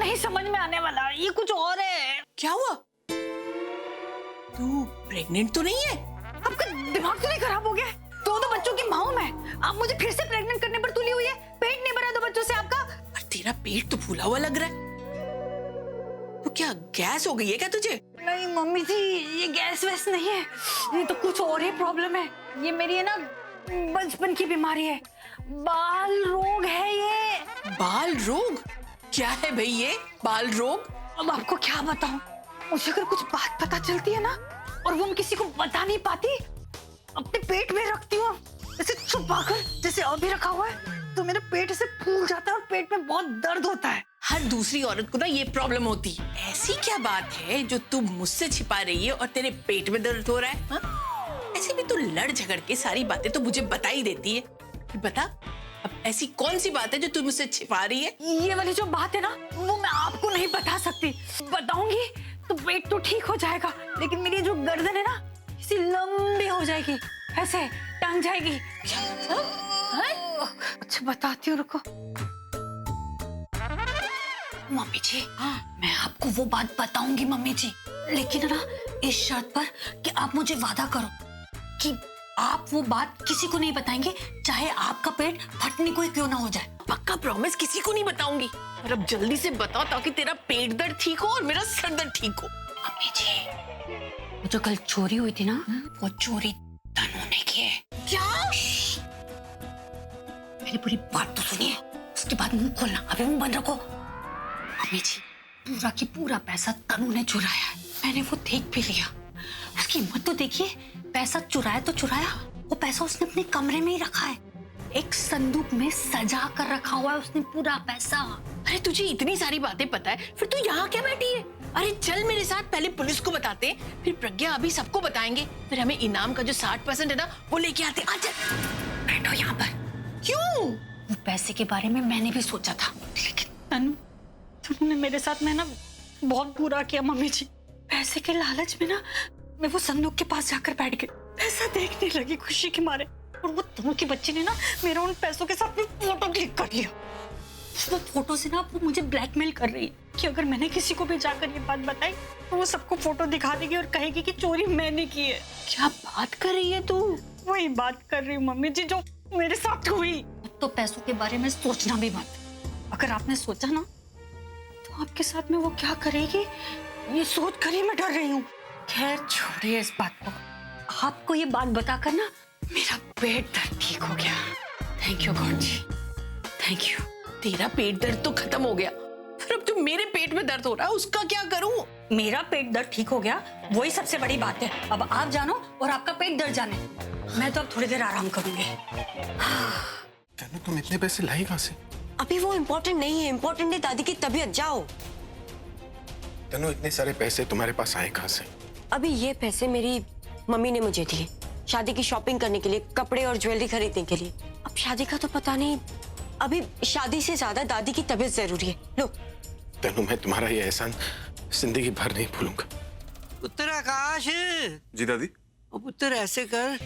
नहीं समझ में आने वाला, ये कुछ और है। क्या हुआ? तू प्रेग्नेंट तो नहीं है? आपका दिमाग तो नहीं खराब हो गया? दो बच्चों की माँ हूं मैं, आप मुझे फिर से प्रेग्नेंट करने पर तुली हुई है। पेट नहीं भरा 2 बच्चों से आपका। और तेरा पेट तो फूला हुआ लग रहा है। तो क्या गैस हो गई है क्या तुझे? नहीं मम्मी जी, ये गैस वैस नहीं है, ये तो कुछ और ही प्रॉब्लम है। ये मेरी है ना बचपन की बीमारी है, बाल रोग है ये। बाल रोग? क्या है भाई ये बाल रोग? अब आपको क्या बताऊं, मुझे अगर कुछ बात पता चलती है ना और वो मैं किसी को बता नहीं पाती, अपने पेट में रखती हूँ ऐसे छुपाकर, जैसे अभी रखा हुआ है, तो मेरा पेट ऐसे फूल जाता है और पेट में बहुत दर्द होता है। हर दूसरी औरत को ना ये प्रॉब्लम होती है। ऐसी क्या बात है जो तू मुझसे छिपा रही है और तेरे पेट में दर्द हो रहा है? हाँ? ऐसे भी तू लड़ झगड़ के सारी बातें तो मुझे बता ही देती है। बता, अब ऐसी कौन सी बात है जो तू मुझसे छिपा रही है? ये वाली जो बात है ना, वो मैं आपको नहीं बता सकती। बताऊंगी तो पेट तो ठीक हो जाएगा, लेकिन मेरी जो गर्दन है ना, इसी लंबी हो जाएगी, ऐसे टंग जाएगी। क्या मतलब? अच्छा बताती हूँ, रुको। मम्मी जी, मैं आपको वो बात बताऊंगी मम्मी जी, लेकिन ना इस शर्त पर कि आप मुझे वादा करो कि आप वो बात किसी को नहीं बताएंगे, चाहे आपका पेट फटने को ही क्यों ना हो जाए। पक्का प्रॉमिस, किसी को नहीं बताऊंगी। और अब जल्दी से बताओ ताकि तेरा पेट दर्द ठीक हो और मेरा सर दर्द ठीक हो। मम्मी जी, वो जो कल चोरी हुई थी ना, वो चोरी तनु ने की है। क्या? मेरी पूरी बात तो सुनिए, उसके बाद मुंह खोलना, अभी मुंह बंद रखो। मम्मी जी, पूरा की पूरा पैसा तनु ने चुराया है, मैंने वो देख भी लिया। उसकी हिम्मत तो देखिए, पैसा चुराया तो चुराया, वो पैसा उसने अपने कमरे में ही रखा है, एक संदूक में सजा कर रखा हुआ है उसने पूरा पैसा। अरे तुझे इतनी सारी बातें पता है, फिर तू यहाँ क्या बैठी है? अरे चल मेरे साथ, पहले पुलिस को बताते हैं, फिर प्रज्ञा अभी सबको बताएंगे, फिर हमें इनाम का जो 60% है ना वो लेके आते। आजा बैठो यहाँ पर। क्यों? वो पैसे के बारे में मैंने भी सोचा था, लेकिन तनु तुमने मेरे साथ में ना बहुत बुरा किया मम्मी जी। पैसे के लालच में ना मैं वो संदूक के पास जाकर बैठ गई, पैसा देखने लगी खुशी के मारे, और वो तनु की बच्ची ने ना मेरा उन पैसों के साथ में फोटो क्लिक कर लिया। वो फोटो से ना वो मुझे ब्लैकमेल कर रही है कि अगर मैंने किसी को भी जाकर ये बात बताई तो वो सबको फोटो दिखा देगी और कहेगी कि चोरी मैंने की है। क्या बात कर रही है तू? वही बात कर रही हूँ मम्मी जी जो मेरे साथ हुई। तो पैसों के बारे में सोचना भी मत, अगर आपने सोचा ना तो आपके साथ में वो क्या करेगी ये सोच कर ही मैं डर रही हूँ। खैर छोड़िए इस बात को, आपको ये बात बताकर ना मेरा पेट दर्द ठीक हो गया। Thank you God ji, thank you. तेरा पेट दर्द तो खत्म हो गया, फिर अब जो मेरे पेट में दर्द हो रहा है उसका क्या करूं? मेरा पेट दर्द ठीक हो गया, वही सबसे बड़ी बात है। अब आप जानो और आपका पेट दर्द जाने, मैं तो अब थोड़ी देर आराम करूंगी। तनु तुम इतने पैसे लाई कहां से? अभी वो इम्पोर्टेंट नहीं है, इम्पोर्टेंट है दादी की तबीयत। जाओ। तनु इतने सारे पैसे तुम्हारे पास आए कहां से? अभी ये पैसे मेरी मम्मी ने मुझे दिए शादी की शॉपिंग करने के लिए, कपड़े और ज्वेलरी खरीदने के लिए। अब शादी का तो पता नहीं, अभी शादी से ज्यादा दादी की तबीयत जरूरी है। लो। तनु मैं तुम्हारा ये एहसान जिंदगी भर नहीं भूलूंगा। पुत्र आकाश। जी दादी। और पुत्र ऐसे कर,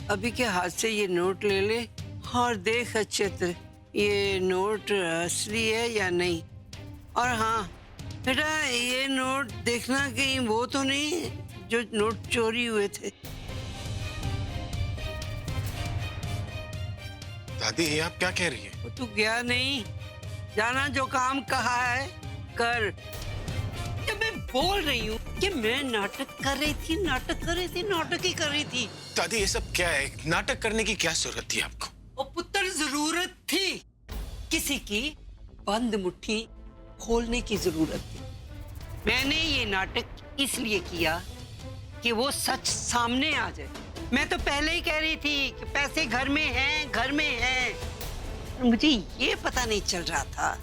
अभी के हाथ से ये नोट ले ले और देख अच्छे तरह ये नोट असली है या नहीं। और हाँ बेटा, ये नोट देखना कहीं वो तो नहीं जो नोट चोरी हुए थे। दादी ये आप क्या कह रही है? वो तू गया नहीं, जाना जो काम कहा है कर। जब मैं बोल रही हूँ कि मैं नाटक कर रही थी, नाटक ही कर रही थी। दादी ये सब क्या है? नाटक करने की क्या जरूरत थी आपको? और पुत्र जरूरत थी, किसी की बंद मुट्ठी खोलने की जरूरत थी। मैंने ये नाटक इसलिए किया कि वो सच सामने आ जाए। मैं तो पहले ही कह रही थी कि पैसे घर में हैं। मुझे ये पता नहीं चल रहा था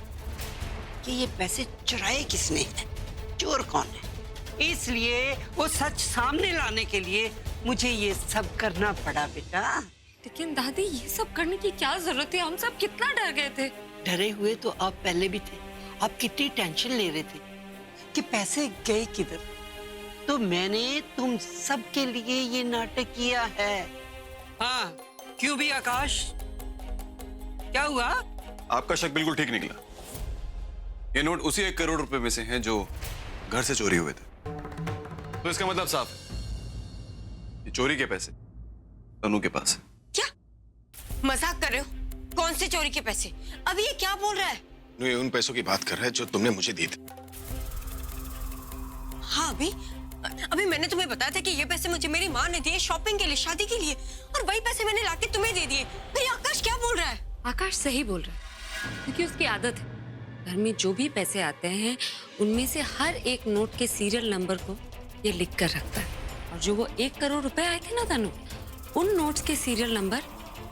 कि ये पैसे चुराए किसने हैं, चोर कौन है। इसलिए वो सच सामने लाने के लिए मुझे ये सब करना पड़ा बेटा। लेकिन दादी ये सब करने की क्या जरूरत है? हम सब कितना डर गए थे। डरे हुए तो आप पहले भी थे। आप कितनी टेंशन ले रहे थे कि पैसे गए किधर। तो मैंने तुम सब के लिए ये नाटक किया है। हाँ क्यों भी आकाश, क्या हुआ? आपका शक बिल्कुल ठीक निकला। ये नोट उसी 1 करोड़ रुपए में से हैं जो घर से चोरी हुए थे। तो इसका मतलब साफ है, ये चोरी के पैसे तनु के पास है। क्या मजाक कर रहे हो? कौन से चोरी के पैसे? अभी ये क्या बोल रहा है? ये उन पैसों की बात कर रहा है जो तुमने मुझे दिए थे। हाँ, अभी मैंने तुम्हें बताया था कि ये पैसे मुझे मेरी माँ ने दिए शॉपिंग के लिए, शादी के लिए, और वही पैसे मैंने लाके तुम्हें दे दिए। अरे आकाश क्या बोल रहा है? आकाश सही बोल रहा है, क्योंकि उसकी आदत है, घर में जो भी पैसे आते हैं उनमें से हर एक नोट के सीरियल नंबर को ये लिख कर रखता है। और जो वो 1 करोड़ रुपए आए थे ना तनु, उन नोट्स के सीरियल नंबर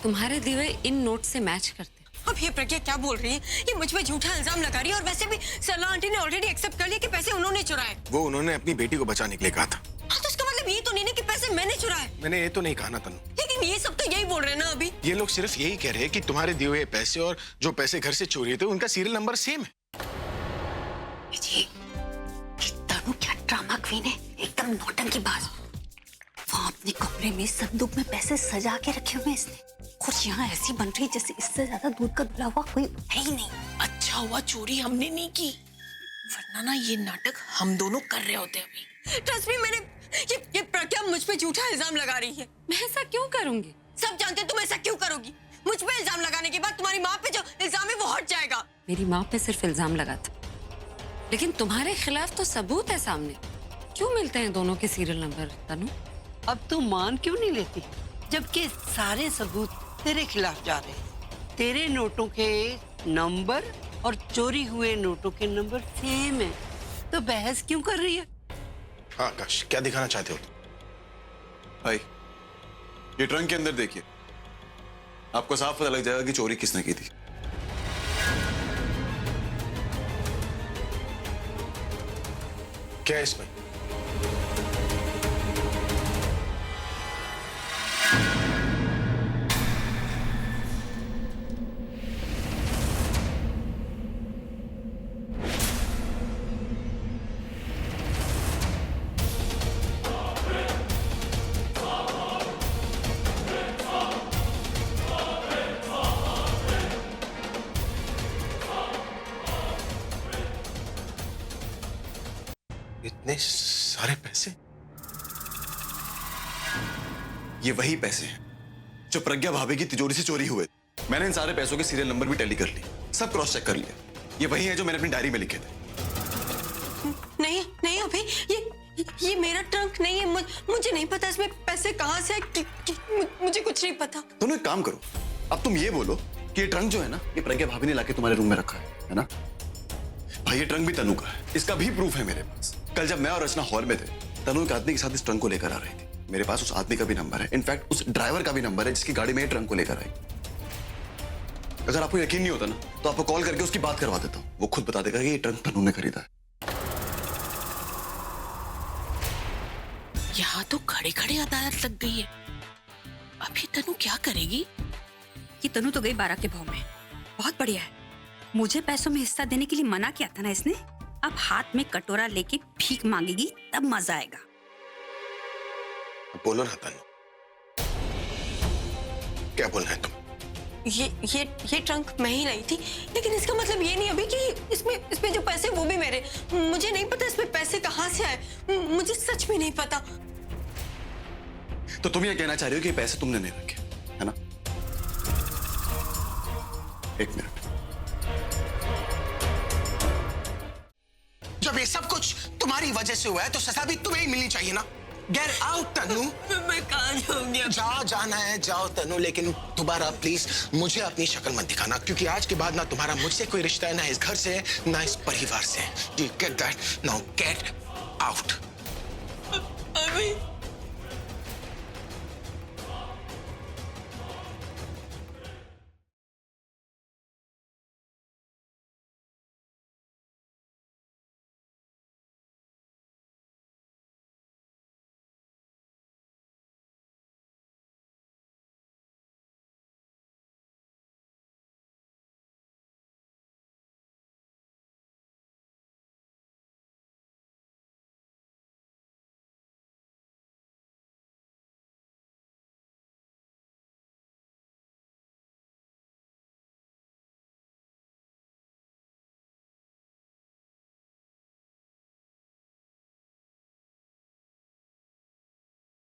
तुम्हारे दिए हुए इन नोट से मैच करते। अब ये प्रज्ञा क्या बोल रही है? ये मुझ पे झूठा इल्जाम लगा रही है, और वैसे भी सरला आंटी ने ऑलरेडी एक्सेप्ट कर लिया कि पैसे उन्होंने चुराए। वो उन्होंने अपनी बेटी को बचाने के लिए कहा था। हाँ, तो इसका मतलब ये तो नहीं ना कि पैसे मैंने चुराए। मैंने ये तो नहीं कहा ना तनु। लेकिन ये सब तो यही बोल रहे हैं ना अभी। ये लोग सिर्फ यही कह रहे हैं कि तुम्हारे दिए हुए पैसे और जो पैसे घर से चोरी थे उनका सीरियल नंबर सेम है। जी, ये तनु क्या ड्रामा क्वीन है, एकदम नौटंकीबाज। वहाँ अपने कमरे में संदूक में पैसे सजा के रखे हुए इसने, और यहाँ ऐसी बन रही जैसे इससे ज्यादा दूध का धुला हुआ कोई है ही नहीं। अच्छा हुआ चोरी हमने नहीं की, वरना ना ये नाटक हम दोनों कर रहे होते अभी। ट्रस्ट मी, मैंने ये प्रज्ञा मुझ पे झूठा इल्जाम लगा रही है। मैं ऐसा क्यों करूंगी? सब जानते हैं तुम ऐसा क्यों करोगी। मुझ पे इल्जाम लगाने के बाद तुम्हारी माँ पे जो इल्जाम है वो हट जाएगा। मेरी माँ पे सिर्फ इल्जाम लगा था, लेकिन तुम्हारे खिलाफ तो सबूत है सामने। क्यों मिलते हैं दोनों के सीरियल नंबर तनु? अब तू मान क्यों नहीं लेती, जबकि सारे सबूत तेरे खिलाफ जा रहे हैं। तेरे नोटों के नंबर और चोरी हुए नोटों के नंबर सेम है, तो बहस क्यों कर रही है? हाँ आकाश, क्या दिखाना चाहते हो तुम? भाई, ये ट्रंक के अंदर देखिए, आपको साफ पता लग जाएगा कि चोरी किसने की थी। क्या है इसमें? इतने सारे पैसे? ये वही पैसे हैं जो प्रज्ञा भाभी की तिजोरी से चोरी हुए। मैंने इन सारे पैसों के सीरियल नंबर भी टैली कर लिए, सब क्रॉस चेक कर लिया। ये वही है जो मैंने अपनी डायरी में लिखे थे। नहीं नहीं अभी ये मेरा ट्रंक नहीं है। मुझे नहीं पता इसमें पैसे कहाँ से मुझे कुछ नहीं पता। तुम एक काम करो, अब तुम ये बोलो कि ये ट्रंक जो है ना, ये प्रज्ञा भाभी ने लाके तुम्हारे रूम में रखा है ना? भाई, ये ट्रंक भी तनु का है, इसका भी प्रूफ है मेरे पास। कल जब मैं और रचना हॉल में थे, तनु एक आदमी के साथ इस ट्रंक को लेकर आ रही थी। मेरे पास उस आदमी का भी नंबर है, इनफैक्ट उस ड्राइवर का भी नंबर है जिसकी गाड़ी में ये ट्रंक को लेकर आई। अगर आपको यकीन नहीं होता ना, तो आपको कॉल करके उसकी बात करवा देता हूँ। वो खुद बता देगा कि ये ट्रंक तनु ने खरीदा है। यहाँ तो खड़े खड़े अदालत लग गई है। अभी तनु क्या करेगी? ये तनु तो गई 12 के भाव में। बहुत बढ़िया है, मुझे पैसों में हिस्सा देने के लिए मना किया था ना इसने। अब हाथ में कटोरा लेके भीख मांगेगी, तब मजा आएगा। बोलो ना तनु, क्या बोलना है तुम? ये ट्रंक मैं ही लाई थी, लेकिन इसका मतलब ये नहीं अभी कि इसमें जो पैसे वो भी मेरे। मुझे नहीं पता इसमें पैसे कहाँ से आए, मुझे सच में नहीं पता। तो तुम ये कहना चाह रही हो कि ये पैसे तुमने नहीं रखे, है ना? एक मिनट, जब ये सब कुछ तुम्हारी वजह से हुआ है तो सजा भी तुम्हें ही मिलनी चाहिए ना। गेट आउट तनु। मैं कहाँ जाऊंगी? जहाँ जाना है जाओ तनु, लेकिन दोबारा प्लीज मुझे अपनी शक्ल मत दिखाना, क्योंकि आज के बाद ना तुम्हारा मुझसे कोई रिश्ता है, ना इस घर से है, ना इस परिवार से। You get that? Now get out. अभी